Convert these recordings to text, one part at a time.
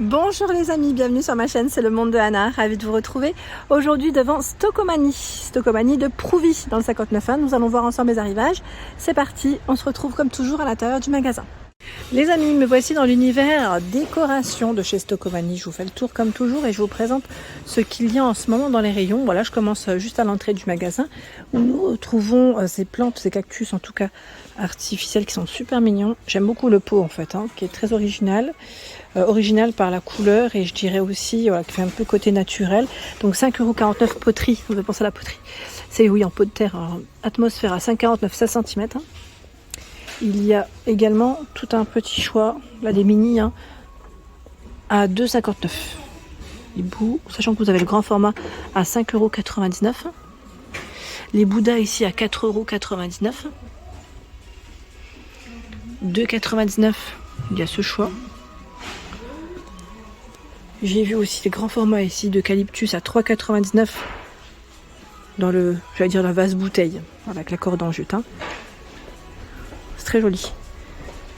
Bonjour les amis, bienvenue sur ma chaîne, c'est le monde de Anna, ravie de vous retrouver aujourd'hui devant Stockomanie de Prouvy dans le 59.1. Nous allons voir ensemble les arrivages. C'est parti, on se retrouve comme toujours à l'intérieur du magasin. Les amis, me voici dans l'univers décoration de chez Stockomanie. Je vous fais le tour comme toujours et je vous présente ce qu'il y a en ce moment dans les rayons. Voilà, je commence juste à l'entrée du magasin où nous trouvons ces plantes, ces cactus en tout cas artificiels qui sont super mignons. J'aime beaucoup le pot en fait, qui est très original. Original par la couleur et je dirais aussi qui fait un peu côté naturel. Donc 5,49 € poterie, vous avez pensé à la poterie. C'est oui en pot de terre, atmosphère à 5,49 16 cm. Il y a également tout un petit choix, là des mini à 2,59 €. Les bouts, sachant que vous avez le grand format à 5,99 €. Les Bouddhas ici à 4,99 €. 2,99 €, il y a ce choix. J'ai vu aussi les grands formats ici d'eucalyptus à 3,99 € dans le, j'allais dire la vase bouteille, avec la corde en jute. C'est très joli.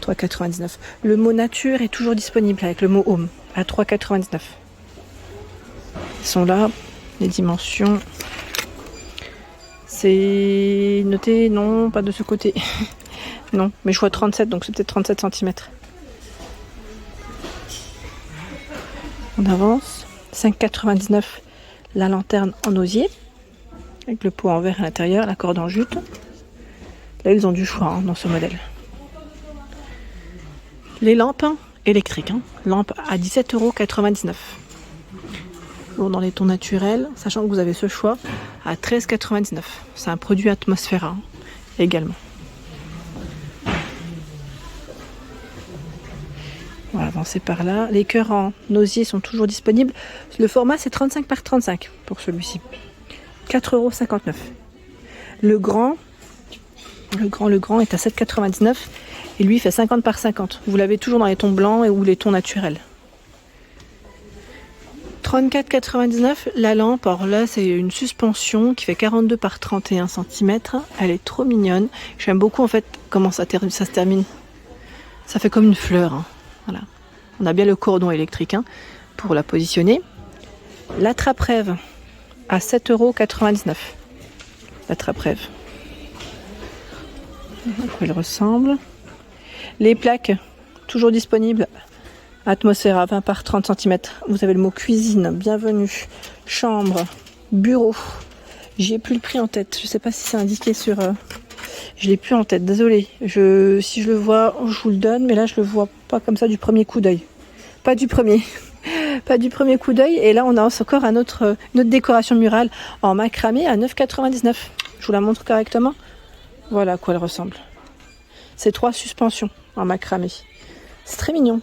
3,99 €. Le mot nature est toujours disponible avec le mot home à 3,99 €. Ils sont là, les dimensions. C'est noté, non, pas de ce côté. Non, mais je vois 37, donc c'est peut-être 37 cm. On avance. 5,99 € la lanterne en osier. Avec le pot en verre à l'intérieur, la corde en jute. Là, ils ont du choix dans ce modèle. Les lampes électriques. Lampes à 17,99 €. Bon, dans les tons naturels, sachant que vous avez ce choix à 13,99 €. C'est un produit Atmosphera également. On va avancer par là. Les cœurs en osier sont toujours disponibles. Le format c'est 35 par 35 pour celui-ci. 4,59 €. Le grand est à 7,99 € et lui fait 50 par 50. Vous l'avez toujours dans les tons blancs ou les tons naturels. 34,99 € la lampe. Alors là c'est une suspension qui fait 42 par 31 cm. Elle est trop mignonne. J'aime beaucoup en fait comment ça se termine. Ça fait comme une fleur. Voilà. On a bien le cordon électrique pour la positionner. L'attrape-rêve à 7,99 €. L'attrape-rêve. À quoi il ressemble. Les plaques, toujours disponibles. Atmosphère 20 par 30 cm. Vous avez le mot cuisine, bienvenue. Chambre, bureau. J'ai plus le prix en tête. Je sais pas si c'est indiqué sur... Je l'ai plus en tête, désolé. Si je le vois, je vous le donne, mais là je le vois pas comme ça du premier coup d'œil. Pas du premier. Pas du premier coup d'œil. Et là on a encore une autre décoration murale en macramé à 9,99 €. Je vous la montre correctement. Voilà à quoi elle ressemble. C'est 3 suspensions en macramé. C'est très mignon.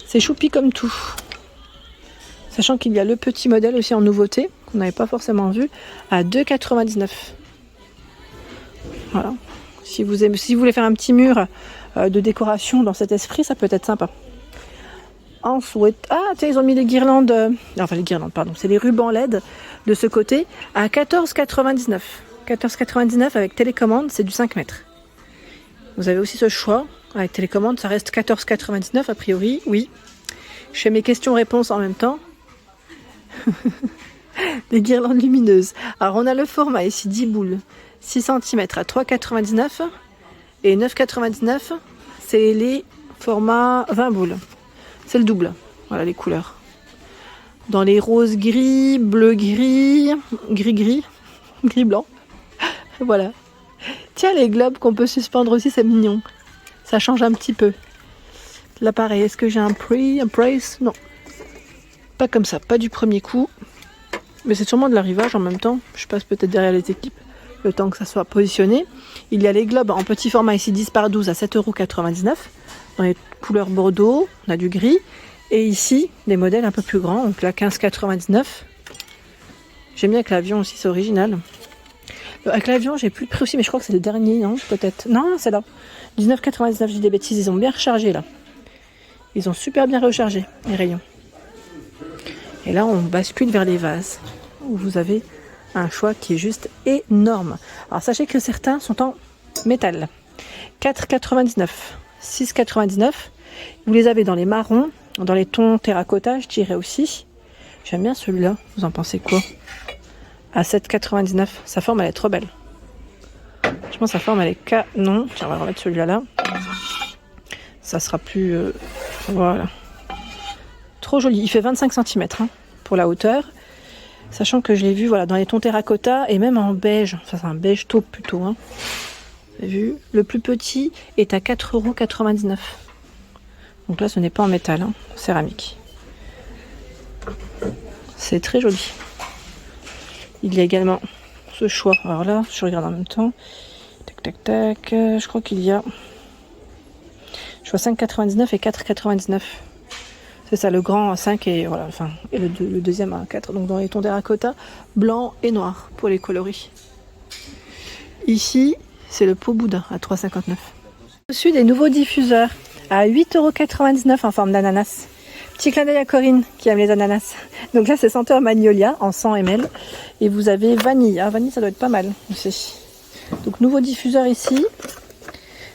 C'est choupi comme tout. Sachant qu'il y a le petit modèle aussi en nouveauté, qu'on n'avait pas forcément vu, à 2,99 €. Voilà. Si vous voulez faire un petit mur de décoration dans cet esprit, ça peut être sympa. Ensuite, tiens, ils ont mis les guirlandes, enfin les guirlandes, pardon, c'est les rubans LED de ce côté à 14,99 €. 14,99 € avec télécommande, c'est du 5 mètres. Vous avez aussi ce choix avec télécommande, ça reste 14,99 € a priori, oui. Je fais mes questions-réponses en même temps. Les guirlandes lumineuses. Alors on a le format ici 10 boules. 6 cm à 3,99 € et 9,99 €, c'est les formats 20 boules. C'est le double. Voilà les couleurs. Dans les roses gris, bleu gris, gris blanc. Voilà. Tiens, les globes qu'on peut suspendre aussi, c'est mignon. Ça change un petit peu. Là pareil, est-ce que j'ai un price? Non. Pas comme ça, pas du premier coup. Mais c'est sûrement de l'arrivage en même temps. Je passe peut-être derrière les équipes. Le temps que ça soit positionné. Il y a les globes en petit format ici 10 par 12 à 7,99 € dans les couleurs bordeaux, on a du gris et ici des modèles un peu plus grands, donc là 15,99 €. J'aime bien avec l'avion aussi, c'est original. Avec l'avion j'ai plus le prix aussi, mais je crois que c'est le dernier, non? Peut-être. Non, c'est là. 19,99 €, j'ai des bêtises, ils ont bien rechargé là. Ils ont super bien rechargé les rayons. Et là on bascule vers les vases où vous avez un choix qui est juste énorme. Alors sachez que certains sont en métal. 4,99 €, 6,99 €. Vous les avez dans les marrons, Dans les tons terracotta, je dirais aussi. J'aime bien celui-là. Vous en pensez quoi? À 7,99. Sa forme, elle est trop belle. Je pense que sa forme, elle est canon. Tiens, on va remettre celui-là là. Ça sera plus... voilà. Trop joli. Il fait 25 cm hein, pour la hauteur. Sachant que je l'ai vu voilà, dans les tons terracotta et même en beige. Enfin, c'est un beige taupe plutôt. Hein. Vous avez vu? Le plus petit est à 4,99 €. Donc là, ce n'est pas en métal, hein, en céramique. C'est très joli. Il y a également ce choix. Alors là, je regarde en même temps. Tac, tac, tac. Je crois qu'il y a... Je vois 5,99 et 4,99. C'est ça, le grand à 5 et voilà, enfin, et le deuxième à 4. Donc dans les tons terracotta, blanc et noir pour les coloris. Ici, c'est le pot boudin à 3,59. Au-dessus des nouveaux diffuseurs à 8,99 € en forme d'ananas. Petit clin d'œil à Corinne qui aime les ananas. Donc là, c'est senteur magnolia en 100 ml. Et vous avez vanille. Ah, vanille, ça doit être pas mal aussi. Donc nouveau diffuseur ici.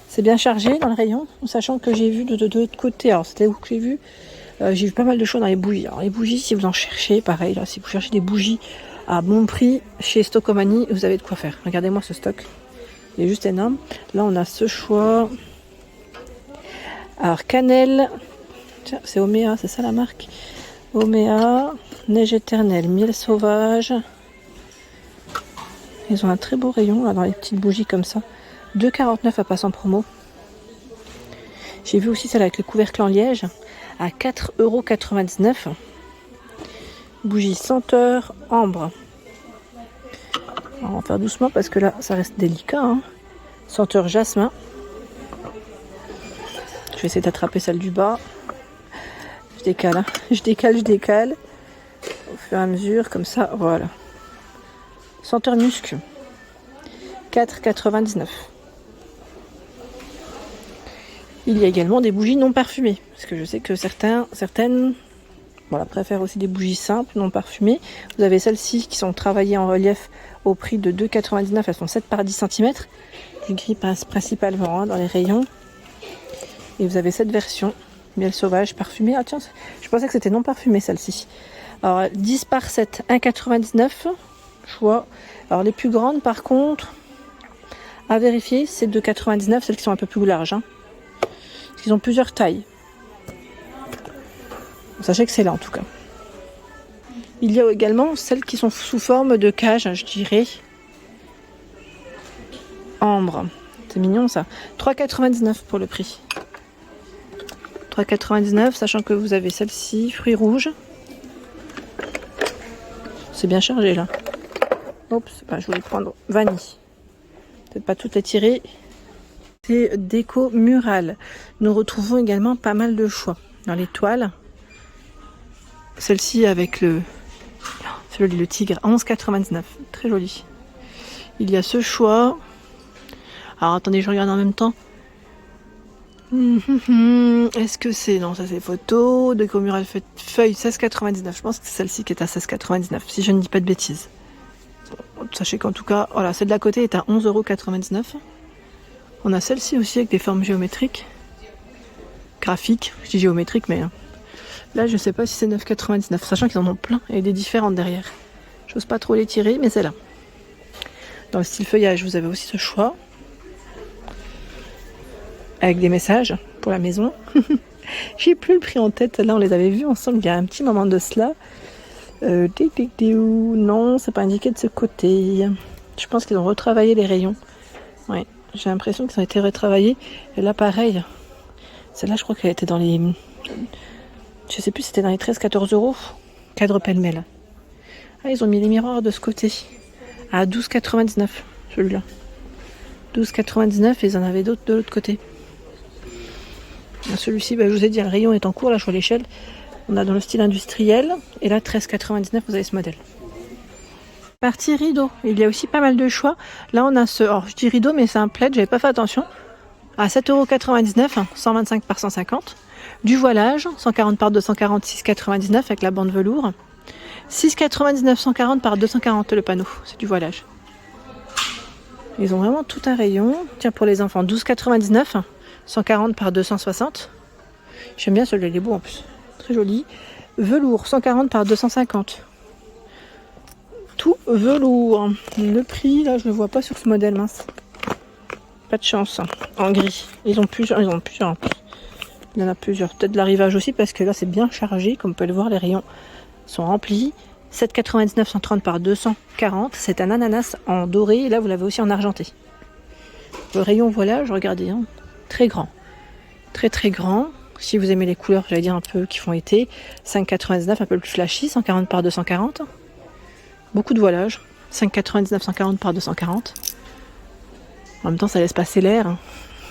C'est bien chargé dans le rayon. Sachant que j'ai vu de l'autre côté. Alors c'était où que j'ai vu pas mal de choses dans les bougies. Alors les bougies, si vous en cherchez, pareil, là, si vous cherchez des bougies à bon prix chez Stockomanie, vous avez de quoi faire. Regardez-moi ce stock. Il est juste énorme. Là, on a ce choix. Alors, cannelle. Tiens, c'est Oméa, c'est ça la marque? Oméa, neige éternelle, miel sauvage. Ils ont un très beau rayon là, dans les petites bougies comme ça. 2,49 € à passer en promo. J'ai vu aussi celle avec le couvercle en liège à 4,99 €. Bougie senteur ambre. Alors, on va faire doucement parce que là, ça reste délicat. Hein. Senteur jasmin. Je vais essayer d'attraper celle du bas. Je décale, hein. Je décale. Au fur et à mesure, comme ça, voilà. Senteur musc. 4,99 €. Il y a également des bougies non parfumées. Parce que je sais que certaines voilà, préfèrent aussi des bougies simples, non parfumées. Vous avez celles-ci qui sont travaillées en relief au prix de 2,99 €. Elles sont 7 par 10 cm. Du gris principalement hein, dans les rayons. Et vous avez cette version, miel sauvage, parfumée. Ah tiens, je pensais que c'était non parfumé celle-ci. Alors 10 par 7, 1,99 €. Je vois. Alors les plus grandes par contre, à vérifier, c'est 2,99 €, celles qui sont un peu plus larges. Hein. Parce qu'ils ont plusieurs tailles. Sachez que c'est là en tout cas. Il y a également celles qui sont sous forme de cage, je dirais. Ambre. C'est mignon ça. 3,99 € pour le prix. 3,99 €, sachant que vous avez celle-ci, fruits rouges. C'est bien chargé là. Oups, je voulais prendre vanille. Peut-être pas toutes les tirer. C'est déco murale. Nous retrouvons également pas mal de choix. Dans les toiles. Celle-ci avec le tigre, 11,99 €. Très joli. Il y a ce choix. Alors attendez, je regarde en même temps. Est-ce que c'est... Non, ça c'est photo. Déco murale feuille 16,99 €. Je pense que c'est celle-ci qui est à 16,99 €, si je ne dis pas de bêtises. Bon, sachez qu'en tout cas, voilà, celle de la côté est à 11,99 €. On a celle-ci aussi avec des formes géométriques. Graphiques, je dis géométriques, mais... Là, je sais pas si c'est 9,99 €, sachant qu'ils en ont plein et des différentes derrière. J'ose pas trop les tirer, mais c'est là. Dans le style feuillage, vous avez aussi ce choix. Avec des messages pour la maison. J'ai plus le prix en tête. Là, on les avait vus ensemble il y a un petit moment de cela. Non, c'est pas indiqué de ce côté. Je pense qu'ils ont retravaillé les rayons. Ouais, j'ai l'impression qu'ils ont été retravaillés. Et là, pareil. Celle-là, je crois qu'elle était dans les... Je sais plus si c'était dans les 13-14 €. Cadre pêle-mêle. Ah, ils ont mis les miroirs de ce côté. À 12,99 € celui-là. 12,99 € et ils en avaient d'autres de l'autre côté. Celui-ci, je vous ai dit, le rayon est en cours. Là, je vois l'échelle. On a dans le style industriel. Et là, 13,99 €, vous avez ce modèle. Partie rideau. Il y a aussi pas mal de choix. Là, on a ce... Alors, je dis rideau, mais c'est un plaid. J'avais pas fait attention. À 7,99 €, 125 par 150. Du voilage, 140 par 240, 6,99 € avec la bande velours. 6,99 €, 140 par 240 le panneau. C'est du voilage. Ils ont vraiment tout un rayon. Tiens, pour les enfants, 12,99 €, 140 par 260. J'aime bien celui-là, il est beau en plus. très joli. Velours, 140 par 250. Tout velours. Le prix, là, je ne le vois pas sur ce modèle, mince. Pas de chance. En gris. Ils ont plusieurs. Il y en a plusieurs. Peut-être de l'arrivage aussi, parce que là, c'est bien chargé. Comme vous pouvez le voir, les rayons sont remplis. 7,99, 130 par 240. C'est un ananas en doré. Et là, vous l'avez aussi en argenté. Le rayon voilage, regardez, hein, très grand. Très très grand. Si vous aimez les couleurs, j'allais dire un peu qui font été. 5,99, un peu plus flashy. 140 par 240. Beaucoup de voilage. 5,99, 140 par 240. En même temps, ça laisse passer l'air. Hein.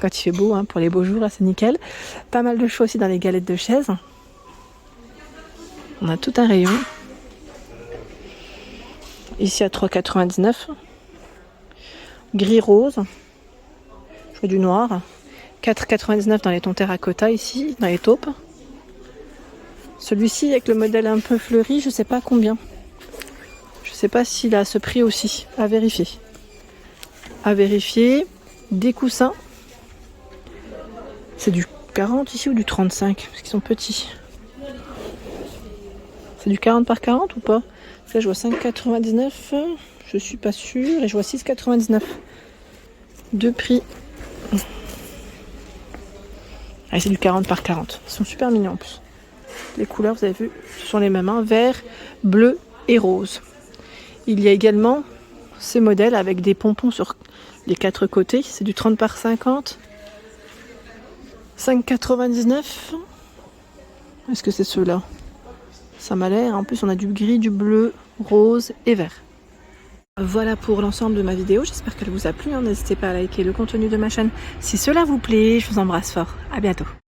Quand il fait beau, hein, pour les beaux jours, là, c'est nickel. Pas mal de choix aussi dans les galettes de chaises. On a tout un rayon. Ici à 3,99. Gris rose. Je fais du noir. 4,99 dans les tons terracotta ici, dans les taupes. Celui-ci avec le modèle un peu fleuri, je sais pas combien. Je sais pas s'il a ce prix aussi. À vérifier. À vérifier. Des coussins. C'est du 40 ici ou du 35 parce qu'ils sont petits. C'est du 40 par 40 ou pas? Là je vois 5,99. Je suis pas sûre. Et je vois 6,99. Deux prix. Ah, c'est du 40 par 40. Ils sont super mignons en plus. Les couleurs, vous avez vu, ce sont les mêmes. Hein, vert, bleu et rose. Il y a également ces modèles avec des pompons sur les quatre côtés. C'est du 30 par 50. 5,99. Est-ce que c'est ceux-là? Ça m'a l'air. En plus, on a du gris, du bleu, rose et vert. Voilà pour l'ensemble de ma vidéo. J'espère qu'elle vous a plu. Hein. N'hésitez pas à liker le contenu de ma chaîne si cela vous plaît. Je vous embrasse fort. À bientôt.